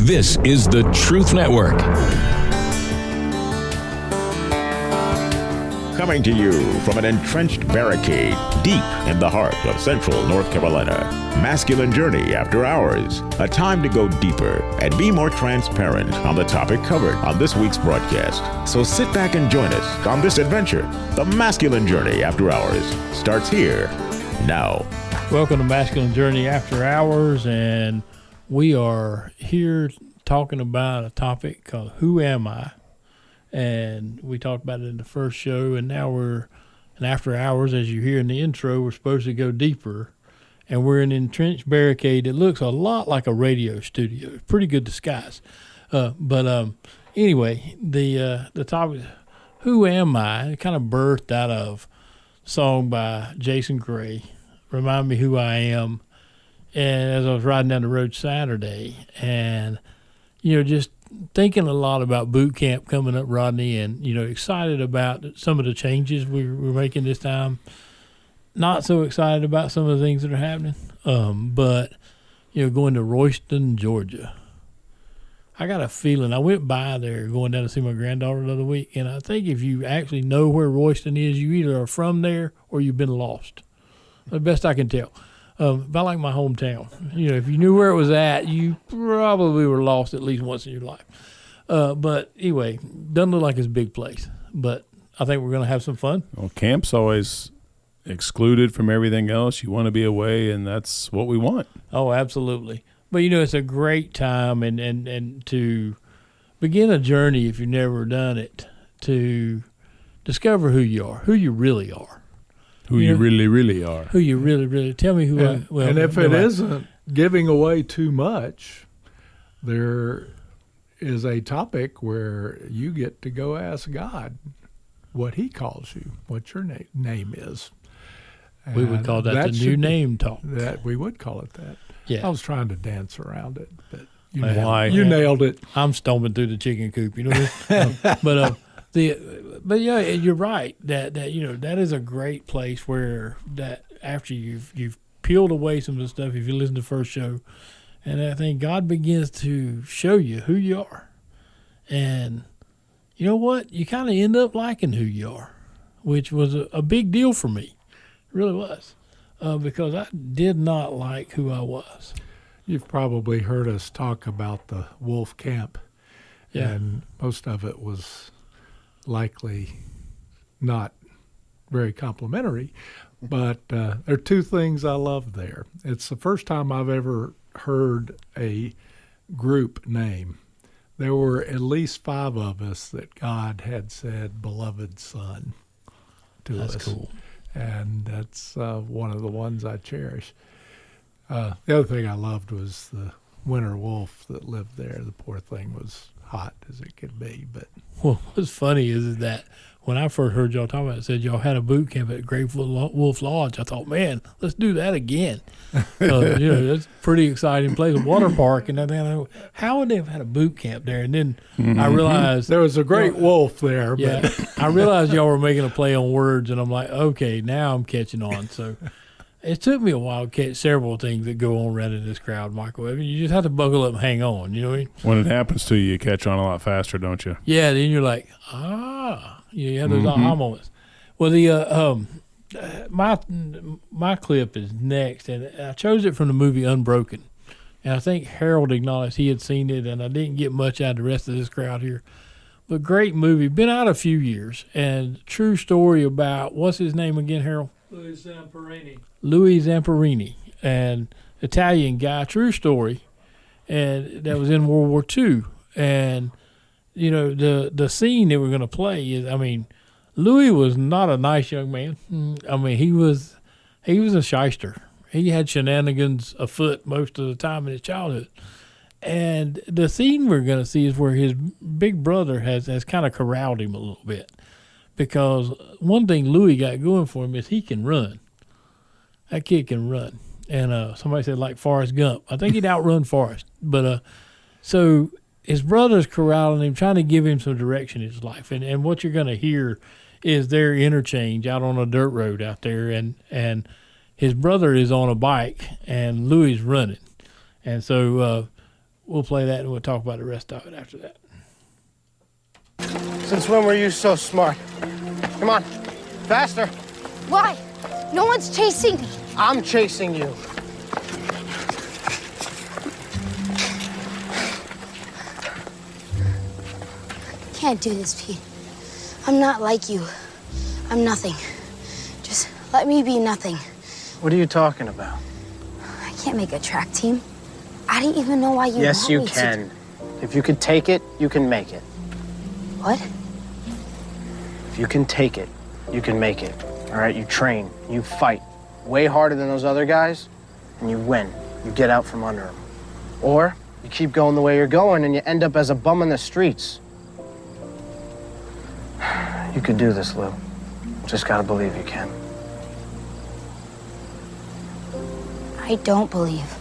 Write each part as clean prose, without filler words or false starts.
This is the Truth Network. Coming to you from an entrenched barricade deep in the heart of central North Carolina. Masculine Journey After Hours. A time to go deeper and be more transparent on the topic covered on this week's broadcast. So sit back and join us on this adventure. The Masculine Journey After Hours starts here now. Welcome to Masculine Journey After Hours, and we are here talking about a topic called Who Am I? And we talked about it in the first show, and now we're in After Hours. As you hear in the intro, we're supposed to go deeper, and we're in an entrenched barricade that looks a lot like a radio studio. Pretty good disguise. Anyway, the topic, Who Am I? It kind of birthed out of a song by Jason Gray, Remind Me Who I Am. And as I was riding down the road Saturday, and, just thinking a lot about boot camp coming up, Rodney, and, excited about some of the changes we're making this time. Not so excited about some of the things that are happening. But going to Royston, Georgia. I got a feeling, I went by there going down to see my granddaughter the other week, and I think if you actually know where Royston is, you either are from there or you've been lost. The best I can tell. About like my hometown. If you knew where it was at, you probably were lost at least once in your life. But anyway, doesn't look like it's a big place. But I think we're going to have some fun. Well, camp's always excluded from everything else. You want to be away, and that's what we want. Oh, absolutely. But, it's a great time and to begin a journey, if you've never done it, to discover who you are, who you really are. Who you really, really are. Who you really, really. Tell me who and, I. Well, and if it isn't giving away too much, there is a topic where you get to go ask God what He calls you, what your name is. And we would call that the new name talk. That we would call it that. Yeah. I was trying to dance around it, but you nailed it. I'm stomping through the chicken coop. You know what I mean? But yeah, you're right. That that is a great place where that after you've peeled away some of the stuff, if you listen to the first show, and I think God begins to show you who you are, and you know what, you kind of end up liking who you are, which was a big deal for me. It really was, because I did not like who I was. You've probably heard us talk about the wolf camp, and most of it was likely not very complimentary, but there are two things I love there. It's the first time I've ever heard a group name. There were at least 5 of us that God had said, beloved son, to us. That's cool. And that's one of the ones I cherish. The other thing I loved was the winter wolf that lived there. The poor thing was hot as it could be. But well, what's funny is that when I first heard y'all talking about it, said y'all had a boot camp at Great Wolf Lodge. I thought, man, let's do that again. That's a pretty exciting place, a water park and everything. How would they have had a boot camp there? And then I realized there was a great wolf there. Yeah, but I realized y'all were making a play on words, and I'm like, okay, now I'm catching on. So it took me a while to catch several things that go on around in this crowd, Michael. I mean, you just have to buckle up and hang on. You know what I mean? When it happens to you, you catch on a lot faster, don't you? Yeah, then you're like, you have those aha moments. Well, the my clip is next, and I chose it from the movie Unbroken. And I think Harold acknowledged he had seen it, and I didn't get much out of the rest of this crowd here. But great movie, been out a few years, and true story about, what's his name again, Harold? Louis Zamperini, and Italian guy, true story, and that was in World War II. And the scene that we're going to play is, I mean, Louis was not a nice young man. I mean, he was a shyster. He had shenanigans afoot most of the time in his childhood. And the scene we're going to see is where his big brother has kind of corralled him a little bit. Because one thing Louis got going for him is he can run. That kid can run. And somebody said like Forrest Gump. I think he'd outrun Forrest. But so his brother's corralling him, trying to give him some direction in his life. And what you're going to hear is their interchange out on a dirt road out there. And his brother is on a bike and Louis running. And so we'll play that and we'll talk about the rest of it after that. Since when were you so smart? Come on, faster. Why? No one's chasing me. I'm chasing you. Can't do this, Pete. I'm not like you. I'm nothing. Just let me be nothing. What are you talking about? I can't make a track team. I didn't even know why you Yes, want you me can. If you could take it, you can make it. What? If you can take it, you can make it. All right, you train, you fight way harder than those other guys, and you win. You get out from under them. Or you keep going the way you're going and you end up as a bum in the streets. You could do this, Lou. Just gotta believe you can. I don't believe.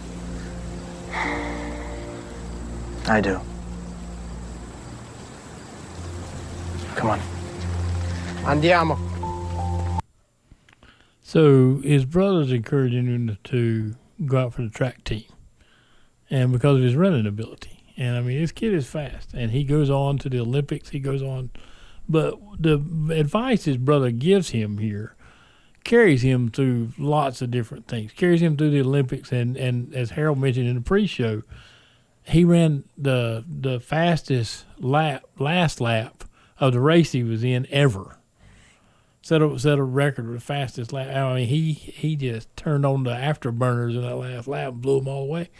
I do. Come on. Andiamo. So his brother's encouraging him to go out for the track team, and because of his running ability. And I mean, this kid is fast, and he goes on to the Olympics. He goes on, but the advice his brother gives him here carries him through lots of different things. Carries him through the Olympics, and as Harold mentioned in the pre-show, he ran the fastest last lap of the race he was in ever. Set a record with the fastest lap. I mean, he just turned on the afterburners in that last lap and blew them all away.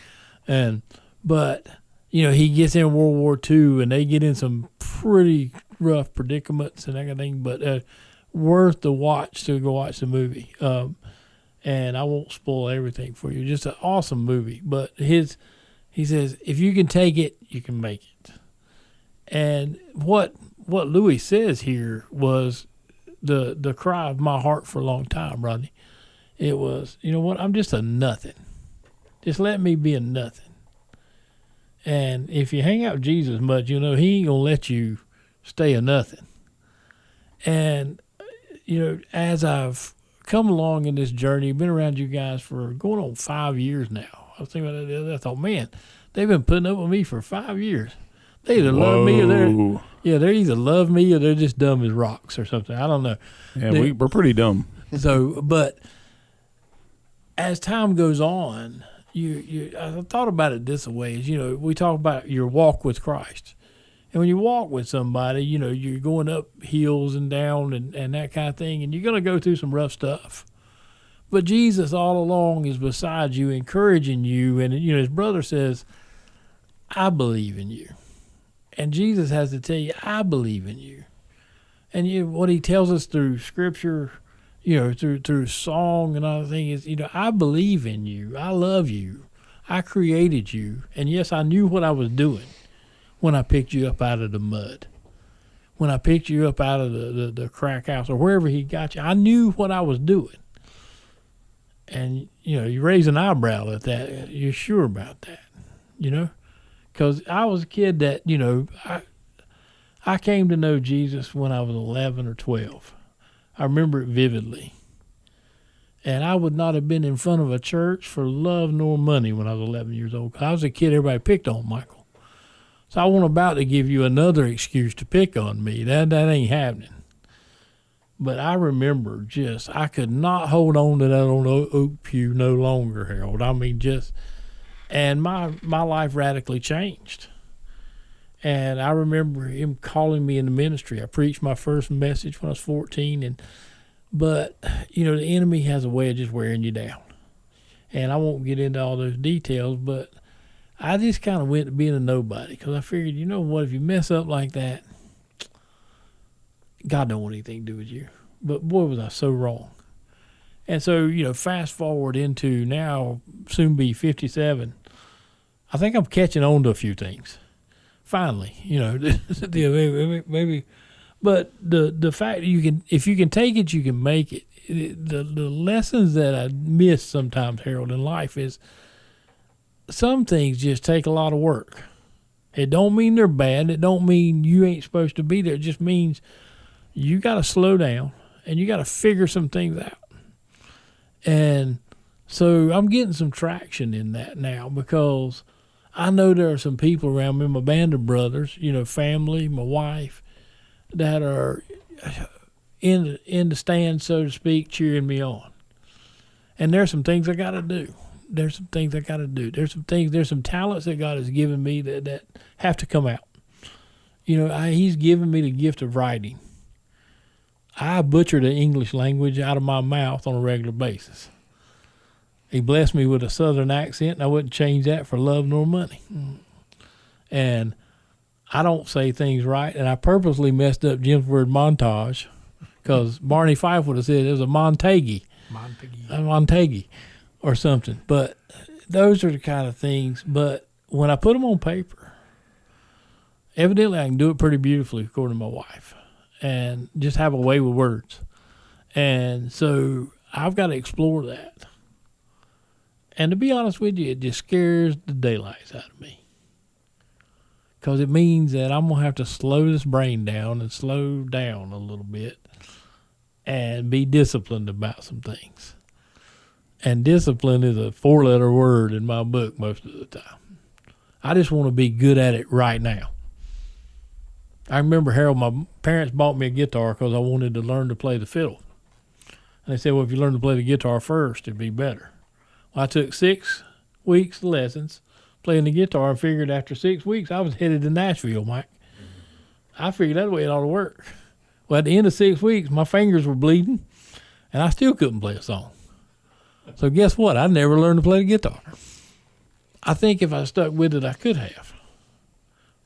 But he gets in World War II, and they get in some pretty rough predicaments and everything. But worth the watch to go watch the movie. And I won't spoil everything for you. Just an awesome movie. But he says, if you can take it, you can make it. And what Louis says here was the cry of my heart for a long time, Rodney. It was, you know what, I'm just a nothing. Just let me be a nothing. And if you hang out with Jesus much, he ain't going to let you stay a nothing. And, as I've come along in this journey, been around you guys for going on 5 years now. I was thinking about that the other day. I thought, man, they've been putting up with me for 5 years. They either love me or they either love me or they're just dumb as rocks or something. I don't know. Yeah, we're pretty dumb. So, but as time goes on, I thought about it this way: is we talk about your walk with Christ, and when you walk with somebody, you're going up hills and down and that kind of thing, and you're going to go through some rough stuff. But Jesus all along is beside you, encouraging you, and his brother says, "I believe in you." And Jesus has to tell you, I believe in you. And what he tells us through Scripture, through song and other things is, I believe in you. I love you. I created you. And yes, I knew what I was doing when I picked you up out of the mud. When I picked you up out of the crack house or wherever he got you, I knew what I was doing. And, you raise an eyebrow at that. You're sure about that, Because I was a kid that, I came to know Jesus when I was 11 or 12. I remember it vividly. And I would not have been in front of a church for love nor money when I was 11 years old. I was a kid everybody picked on, Michael. So I wasn't about to give you another excuse to pick on me. That ain't happening. But I remember I could not hold on to that old oak pew no longer, Harold. I mean, and my life radically changed. And I remember him calling me in the ministry. I preached my first message when I was 14. But the enemy has a way of just wearing you down. And I won't get into all those details, but I just kind of went to being a nobody because I figured, if you mess up like that, God don't want anything to do with you. But boy, was I so wrong. And so, fast forward into now, soon be 57. I think I'm catching on to a few things. Finally, maybe. But the fact that if you can take it, you can make it. The lessons that I miss sometimes, Harold, in life is some things just take a lot of work. It don't mean they're bad. It don't mean you ain't supposed to be there. It just means you got to slow down and you got to figure some things out. And so I'm getting some traction in that now because I know there are some people around me, my band of brothers, you know, family, my wife, that are in the stand, so to speak, cheering me on. And there's some things I got to do. There's some talents that God has given me that have to come out. You know, He's given me the gift of writing. I butcher the English language out of my mouth on a regular basis. He blessed me with a southern accent, and I wouldn't change that for love nor money. And I don't say things right, and I purposely messed up Jim's word montage because Barney Fife would have said it was a Montague or something. But those are the kind of things. But when I put them on paper, evidently I can do it pretty beautifully, according to my wife, and just have a way with words. And so I've got to explore that. And to be honest with you, it just scares the daylights out of me. Because it means that I'm going to have to slow this brain down and slow down a little bit and be disciplined about some things. And discipline is a 4-letter word in my book most of the time. I just want to be good at it right now. I remember, Harold, my parents bought me a guitar because I wanted to learn to play the fiddle. And they said, well, if you learn to play the guitar first, it'd be better. Well, I took 6 weeks lessons playing the guitar and figured after 6 weeks I was headed to Nashville, Mike. I figured that's the way it ought to work. Well, at the end of 6 weeks, my fingers were bleeding, and I still couldn't play a song. So guess what? I never learned to play the guitar. I think if I stuck with it, I could have.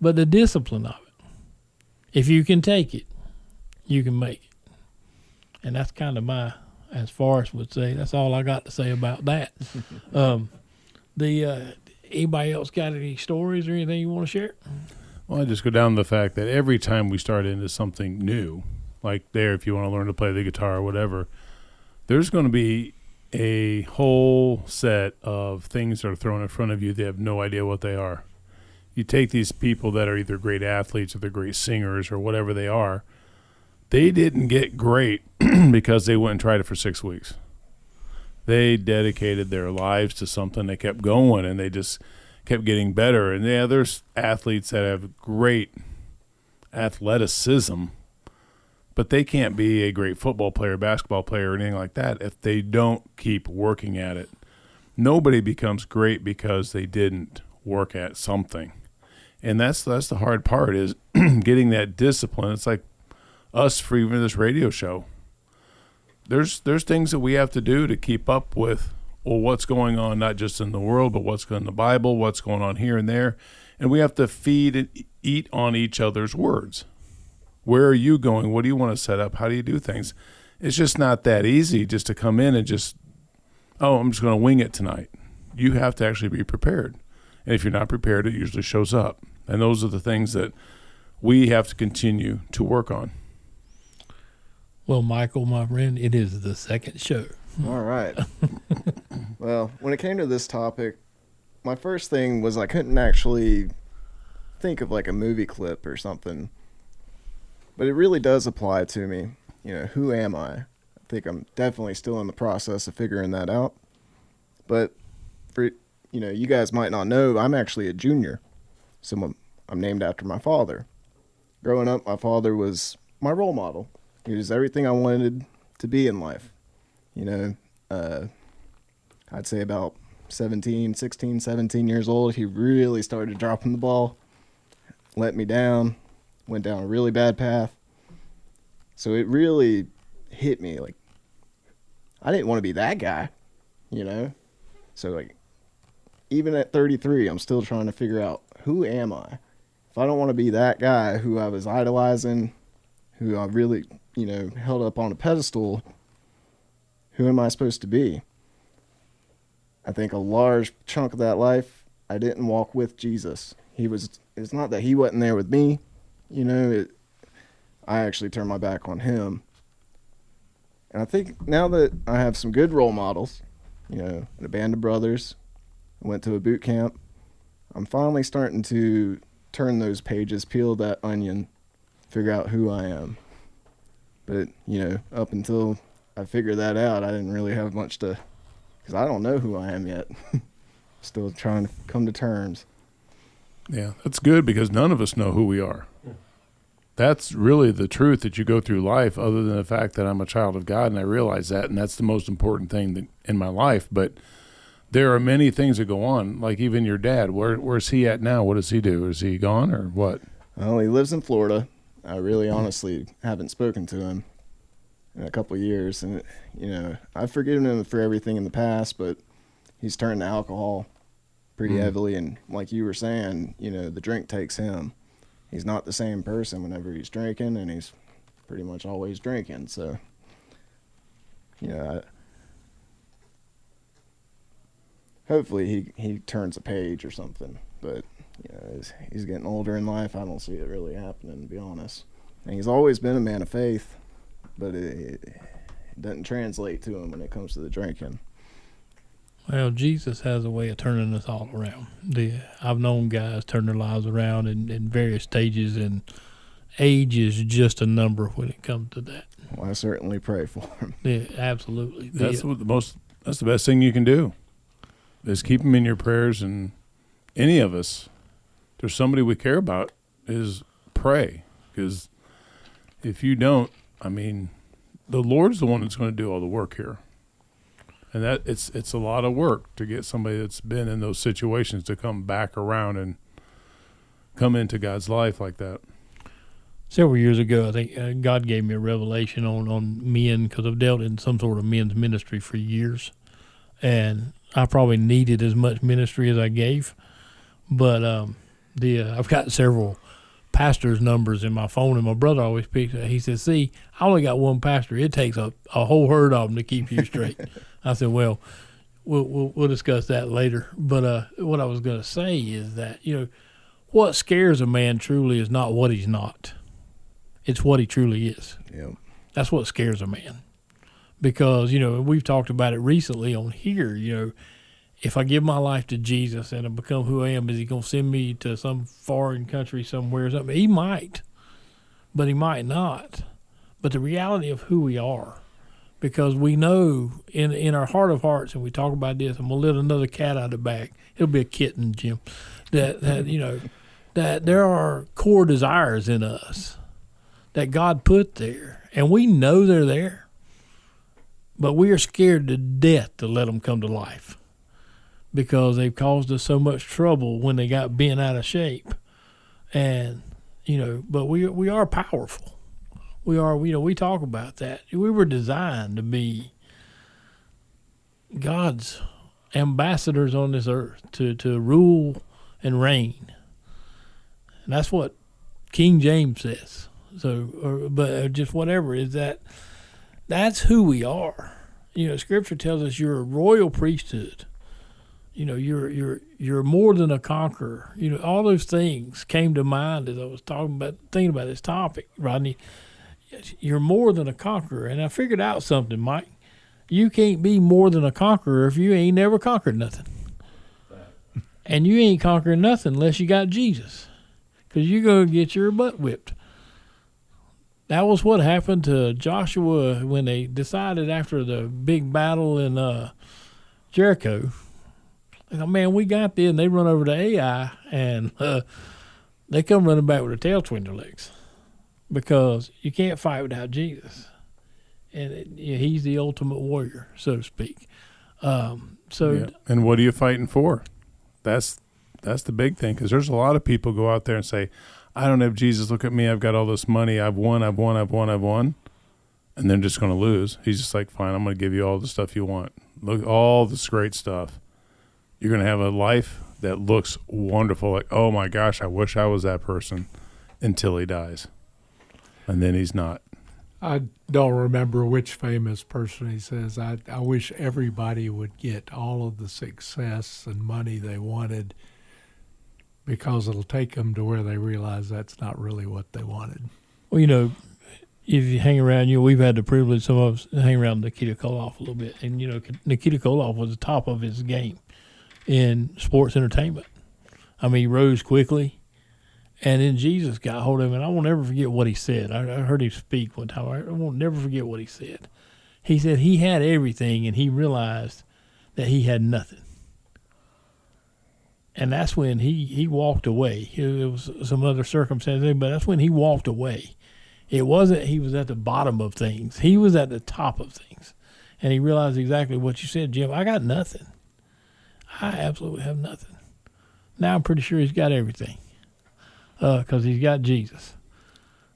But the discipline of it, if you can take it, you can make it. And that's kind of my, as Forrest would say, that's all I got to say about that. Anybody else got any stories or anything you want to share? Well, I just go down to the fact that every time we start into something new, like there, if you want to learn to play the guitar or whatever, there's going to be a whole set of things that are thrown in front of you that have no idea what they are. You take these people that are either great athletes or they're great singers or whatever they are, they didn't get great because they went and tried it for 6 weeks. They dedicated their lives to something. They kept going, and they just kept getting better. And, yeah, there's athletes that have great athleticism, but they can't be a great football player, basketball player, or anything like that if they don't keep working at it. Nobody becomes great because they didn't work at something. And that's the hard part is getting that discipline. It's like us for even this radio show. There's things that we have to do to keep up with, well, what's going on, not just in the world, but what's going on in the Bible, what's going on here and there. And we have to feed and eat on each other's words. Where are you going? What do you want to set up? How do you do things? It's just not that easy just to come in and just, I'm just going to wing it tonight. You have to actually be prepared. And if you're not prepared, it usually shows up. And those are the things that we have to continue to work on. Well, Michael, my friend, it is the second show. All right. Well, when it came to this topic, my first thing was I couldn't actually think of like a movie clip or something. But it really does apply to me. You know, who am I? I think I'm definitely still in the process of figuring that out. But for, you guys might not know, I'm actually a junior. So I'm named after my father. Growing up, my father was my role model. He was everything I wanted to be in life. I'd say about 16, 17 years old, he really started dropping the ball, let me down, went down a really bad path. So it really hit me, like, I didn't want to be that guy, So, like, even at 33, I'm still trying to figure out, who am I? If I don't want to be that guy who I was idolizing, who I really, held up on a pedestal, who am I supposed to be? I think a large chunk of that life, I didn't walk with Jesus. It's not that he wasn't there with me, I actually turned my back on him. And I think now that I have some good role models, and a band of brothers, I went to a boot camp, I'm finally starting to turn those pages, peel that onion, figure out who I am. But, up until I figured that out, I didn't really have much to, because I don't know who I am yet. Still trying to come to terms. Yeah, that's good because none of us know who we are. That's really the truth that you go through life, other than the fact that I'm a child of God, and I realize that, and that's the most important thing in my life. But there are many things that go on, like even your dad. Where's he at now? What does he do? Is he gone or what? Well, he lives in Florida. I really honestly haven't spoken to him in a couple of years. And, I've forgiven him for everything in the past, but he's turned to alcohol pretty heavily. And like you were saying, the drink takes him. He's not the same person whenever he's drinking, and he's pretty much always drinking. So, hopefully he turns a page or something. But, as he's getting older in life, I don't see it really happening, to be honest. And he's always been a man of faith, but it doesn't translate to him when it comes to the drinking. Well, Jesus has a way of turning us all around. I've known guys turn their lives around in various stages, and age is just a number when it comes to that. Well, I certainly pray for him. Yeah, absolutely. That's the best thing you can do, is keep him in your prayers. And any of us, there's somebody we care about, is pray. Because if you don't, the Lord's the one that's going to do all the work here. And that it's a lot of work to get somebody that's been in those situations to come back around and come into God's life like that. Several years ago, I think God gave me a revelation on men, because I've dealt in some sort of men's ministry for years, and I probably needed as much ministry as I gave. But I've got several pastors' numbers in my phone, and my brother always picks it. He says, "See, I only got one pastor. It takes a whole herd of them to keep you straight." I said, "Well, we'll discuss that later." But what I was going to say is that what scares a man truly is not what he's not; it's what he truly is. Yeah, that's what scares a man. Because we've talked about it recently on here. If I give my life to Jesus and I become who I am, is he going to send me to some foreign country somewhere or something? He might, but he might not. But the reality of who we are, because we know in our heart of hearts, and we talk about this, I'm going to let another cat out of the bag. It'll be a kitten, Jim. That there are core desires in us that God put there, and we know they're there, but we are scared to death to let them come to life, because they've caused us so much trouble when they got bent out of shape. And, but we are powerful. We are, we talk about that. We were designed to be God's ambassadors on this earth, to rule and reign. And that's what King James says. But just whatever is that's who we are. Scripture tells us you're a royal priesthood. You're more than a conqueror. All those things came to mind as I was thinking about this topic, Rodney. You're more than a conqueror. And I figured out something, Mike. You can't be more than a conqueror if you ain't never conquered nothing. And you ain't conquering nothing unless you got Jesus, because you're going to get your butt whipped. That was what happened to Joshua when they decided after the big battle in Jericho. Like, man, we got this, and they run over to Ai, and they come running back with their tail between their legs, because you can't fight without Jesus, and he's the ultimate warrior, so to speak. And what are you fighting for? That's the big thing, because there's a lot of people go out there and say, "I don't have Jesus. Look at me. I've got all this money. I've won. And they're just going to lose. He's just like, fine, I'm going to give you all the stuff you want. Look, all this great stuff. You're going to have a life that looks wonderful. Like, oh my gosh, I wish I was that person, until he dies. And then he's not. I don't remember which famous person he says, I wish everybody would get all of the success and money they wanted, because it'll take them to where they realize that's not really what they wanted. Well, if you hang around, we've had the privilege, some of us, hang around Nikita Koloff a little bit. And, Nikita Koloff was the top of his game in sports entertainment. He rose quickly. And then Jesus got hold of him, and I won't ever forget what he said. I heard him speak one time. I won't never forget what he said. He said he had everything, and he realized that he had nothing. And that's when he walked away. There was some other circumstances, but that's when he walked away. It wasn't he was at the bottom of things. He was at the top of things. And he realized exactly what you said, Jim. I got nothing. I absolutely have nothing. Now I'm pretty sure he's got everything because he's got Jesus.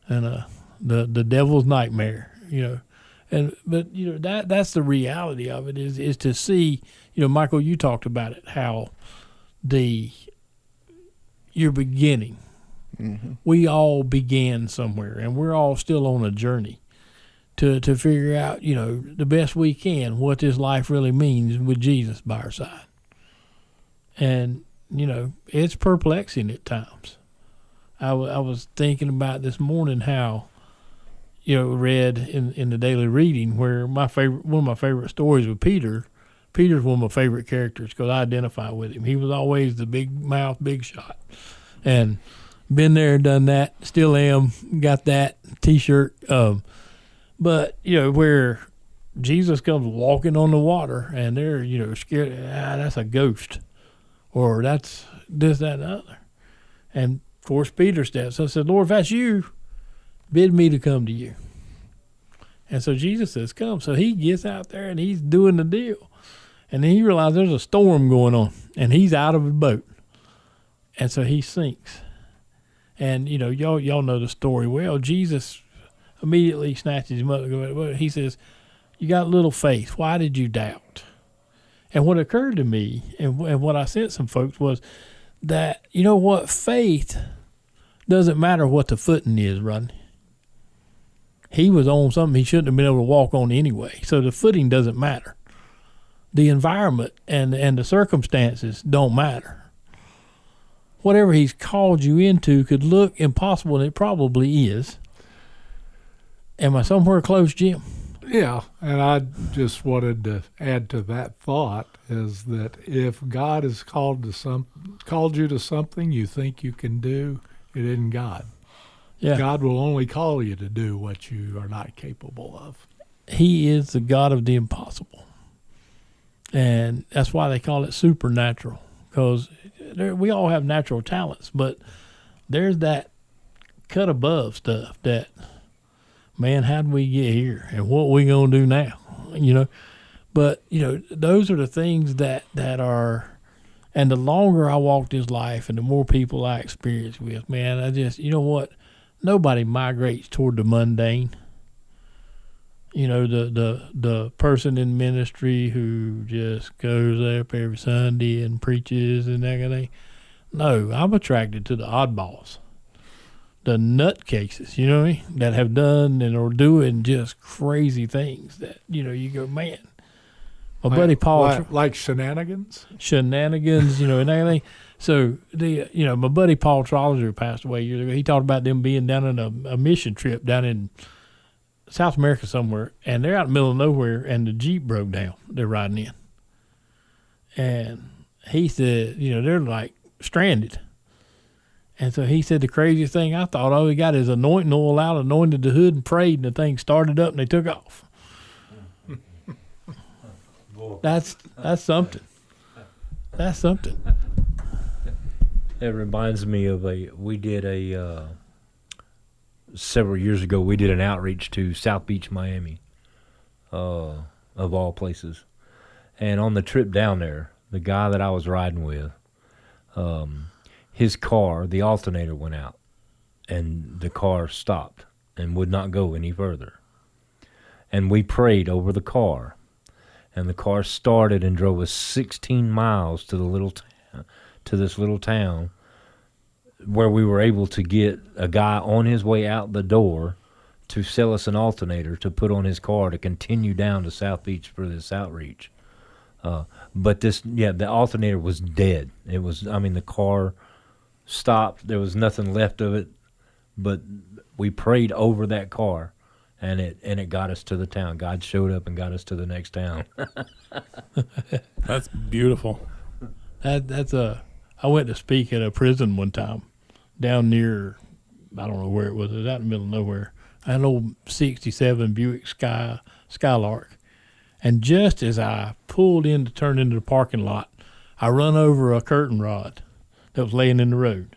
And the devil's nightmare, But that's the reality of it is to see, Michael, you talked about it, how your beginning. Mm-hmm. We all began somewhere, and we're all still on a journey to figure out, the best we can what this life really means with Jesus by our side. And, it's perplexing at times. I was thinking about this morning how, read in the daily reading where one of my favorite stories with Peter. Peter's one of my favorite characters because I identify with him. He was always the big mouth, big shot. And been there, done that, still am, got that T-shirt. But, where Jesus comes walking on the water and they're, scared, that's a ghost. Or that's this, that, and the other. And, of course, Peter steps up and said, Lord, if that's you, bid me to come to you. And so Jesus says, come. So he gets out there and he's doing the deal. And then he realizes there's a storm going on, and he's out of the boat. And so he sinks. And, y'all know the story well. Jesus immediately snatches him up. He says, you got little faith. Why did you doubt? And what occurred to me and what I sent some folks was that, faith doesn't matter what the footing is, Rodney. He was on something he shouldn't have been able to walk on anyway. So the footing doesn't matter. The environment and the circumstances don't matter. Whatever he's called you into could look impossible, and it probably is. Am I somewhere close, Jim? Yeah, and I just wanted to add to that thought is that if God has called you to something you think you can do, it isn't God. Yeah. God will only call you to do what you are not capable of. He is the God of the impossible. And that's why they call it supernatural, because we all have natural talents, but there's that cut above stuff that, man, how did we get here and what we going to do now, But, those are the things that are, and the longer I walk this life and the more people I experience with, man, I just, nobody migrates toward the mundane. The person in ministry who just goes up every Sunday and preaches and that kind of thing. No, I'm attracted to the oddballs, the nutcases, that have done and are doing just crazy things that, you go, man. My buddy Paul. Like shenanigans? Shenanigans, and everything. So, my buddy Paul Trollinger passed away years ago. He talked about them being down on a mission trip down in South America somewhere, and they're out in the middle of nowhere, and the Jeep broke down. They're riding in. And he said, they're like stranded. And so he said the craziest thing I thought, all he got is anointing oil out, anointed the hood, and prayed, and the thing started up, and they took off. That's something. That's something. It reminds me of several years ago, we did an outreach to South Beach, Miami, of all places. And on the trip down there, the guy that I was riding with, his car, the alternator went out, and the car stopped and would not go any further. And we prayed over the car, and the car started and drove us 16 miles to this little town, where we were able to get a guy on his way out the door to sell us an alternator to put on his car to continue down to South Beach for this outreach. But the alternator was dead. The car stopped. There was nothing left of it, but we prayed over that car, and it got us to the town. God showed up and got us to the next town. That's beautiful. I went to speak at a prison one time down near, I don't know where it was. It was out in the middle of nowhere. I had an old 67 Buick Skylark. And just as I pulled in to turn into the parking lot, I run over a curtain rod that was laying in the road,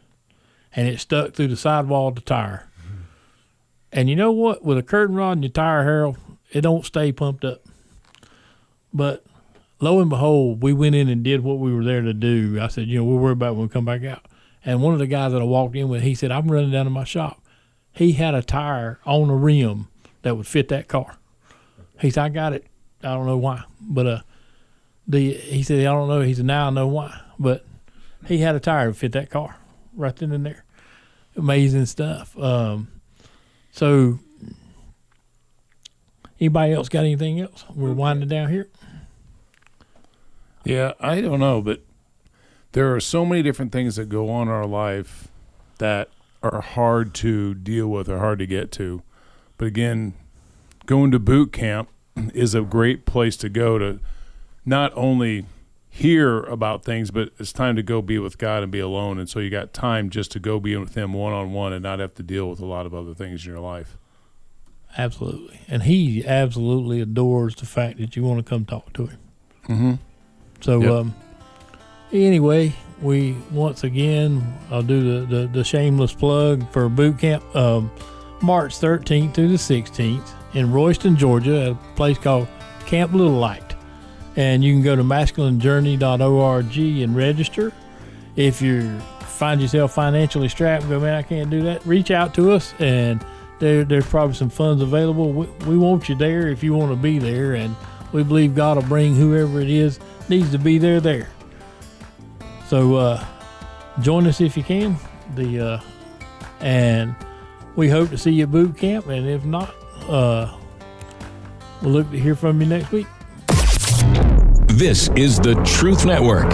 and it stuck through the sidewall of the tire. And you know what? With a curtain rod in your tire, Harold, it don't stay pumped up. But lo and behold, we went in and did what we were there to do. I said, we'll worry about it when we come back out. And one of the guys that I walked in with, he said, I'm running down to my shop. He had a tire on a rim that would fit that car. He said, I got it. I don't know why. But he said, I don't know. He said, now I know why. But he had a tire that fit that car right then and there. Amazing stuff. So anybody else got anything else? We're winding down here. Yeah, I don't know, but there are so many different things that go on in our life that are hard to deal with or hard to get to. But again, going to boot camp is a great place to go to not only hear about things, but it's time to go be with God and be alone. And so you got time just to go be with him one-on-one and not have to deal with a lot of other things in your life. Absolutely. And he absolutely adores the fact that you want to come talk to him. Mm-hmm. So, anyway, we once again, I'll do the shameless plug for boot camp, March 13th through the 16th in Royston, Georgia, at a place called Camp Little Light. And you can go to masculinejourney.org and register. If you find yourself financially strapped and go, man, I can't do that, reach out to us, and there's probably some funds available. We want you there if you want to be there, and we believe God will bring whoever it is needs to be there. So join us if you can. And we hope to see you at boot camp, and if not, we'll look to hear from you next week. This is the Truth Network.